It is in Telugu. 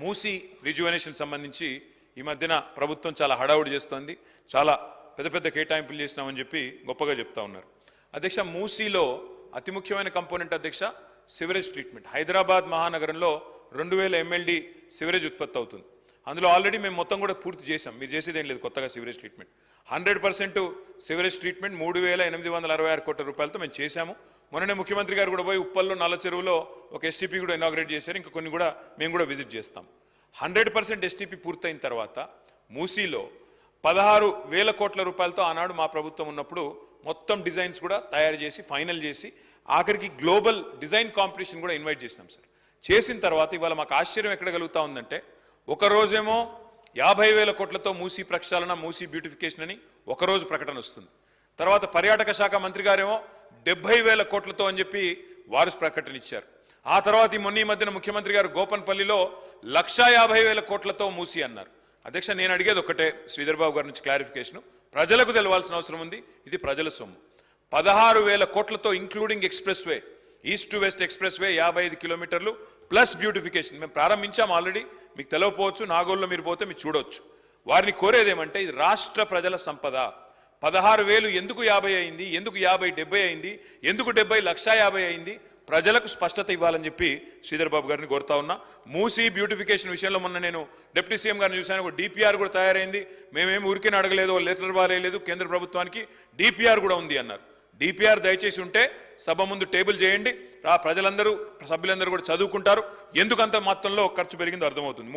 మూసీ రిజువనేషన్ సంబంధించి ఈ మధ్యన ప్రభుత్వం చాలా హడావుడి చేస్తోంది. చాలా పెద్ద పెద్ద కేటాయింపులు చేసినామని చెప్పి గొప్పగా చెప్తా ఉన్నారు. అధ్యక్ష, మూసీలో అతి ముఖ్యమైన కంపోనెంట్ అధ్యక్ష సివరేజ్ ట్రీట్మెంట్. హైదరాబాద్ మహానగరంలో 2000 MLD సివరేజ్ ఉత్పత్తి అవుతుంది. అందులో ఆల్రెడీ మేము మొత్తం కూడా పూర్తి చేసాం. మీరు చేసేది ఏం లేదు కొత్తగా సివరేజ్ ట్రీట్మెంట్. 100% సివరేజ్ ట్రీట్మెంట్ 3866 కోట్ల రూపాయలతో మేము చేశాము. మొన్ననే ముఖ్యమంత్రి గారు కూడా పోయి ఉప్పల్లో నల్ల చెరువులో ఒక ఎస్టీపీ కూడా ఇనాగ్రేట్ చేశారు. ఇంకా కొన్ని కూడా మేము కూడా విజిట్ చేస్తాం. 100% ఎస్టీపీ పూర్తయిన తర్వాత మూసీలో 16,000 కోట్ల రూపాయలతో ఆనాడు మా ప్రభుత్వం ఉన్నప్పుడు మొత్తం డిజైన్స్ కూడా తయారు చేసి ఫైనల్ చేసి ఆఖరికి గ్లోబల్ డిజైన్ కాంపిటీషన్ కూడా ఇన్వైట్ చేసినాం సార్. చేసిన తర్వాత ఇవాళ మాకు ఆశ్చర్యం ఎక్కడ కలుగుతా ఉందంటే, ఒక రోజేమో 50,000 కోట్లతో మూసీ ప్రక్షాళన, మూసీ బ్యూటిఫికేషన్ అని ఒకరోజు ప్రకటన వస్తుంది. తర్వాత పర్యాటక శాఖ మంత్రి గారేమో 70,000 కోట్లతో అని చెప్పి వారు ప్రకటన ఇచ్చారు. ఆ తర్వాత ఈ మధ్యన ముఖ్యమంత్రి గారు గోపన్పల్లిలో 150,000 కోట్లతో మూసీ అన్నారు. అధ్యక్ష, నేను అడిగేది ఒక్కటే, శ్రీధర్ బాబు గారి నుంచి క్లారిఫికేషన్. ప్రజలకు తెలవాల్సిన అవసరం ఉంది. ఇది ప్రజల సొమ్ము. 16,000 కోట్లతో including express way, east to west express way 55 కిలోమీటర్లు ప్లస్ బ్యూటిఫికేషన్ మేము ప్రారంభించాం ఆల్రెడీ. మీకు తెలియకపోవచ్చు, నాగోల్లో మీరు పోతే మీరు చూడవచ్చు. వారిని కోరేదేమంటే, ఇది రాష్ట్ర ప్రజల సంపద. 16,000 ఎందుకు 50 అయింది, ఎందుకు 50 70 అయింది, ఎందుకు 70 150 అయింది, ప్రజలకు స్పష్టత ఇవ్వాలని చెప్పి శ్రీధర్ బాబు గారిని కోరుతా ఉన్నా. మూసీ బ్యూటిఫికేషన్ విషయంలో మొన్న నేను డిప్యూటీ సీఎం గారిని చూశాను. ఒక డిపిఆర్ కూడా తయారైంది. మేమేమి ఊరికేనే అడగలేదు, లెటర్ బాలేదు, కేంద్ర ప్రభుత్వానికి డిపిఆర్ కూడా ఉంది అన్నారు. డిపిఆర్ దయచేసి ఉంటే సభ ముందు టేబుల్ చేయండి. ప్రజలందరూ, సభ్యులందరూ కూడా చదువుకుంటారు. ఎందుకంత మొత్తంలో ఖర్చు పెరిగిందో అర్థమవుతుంది.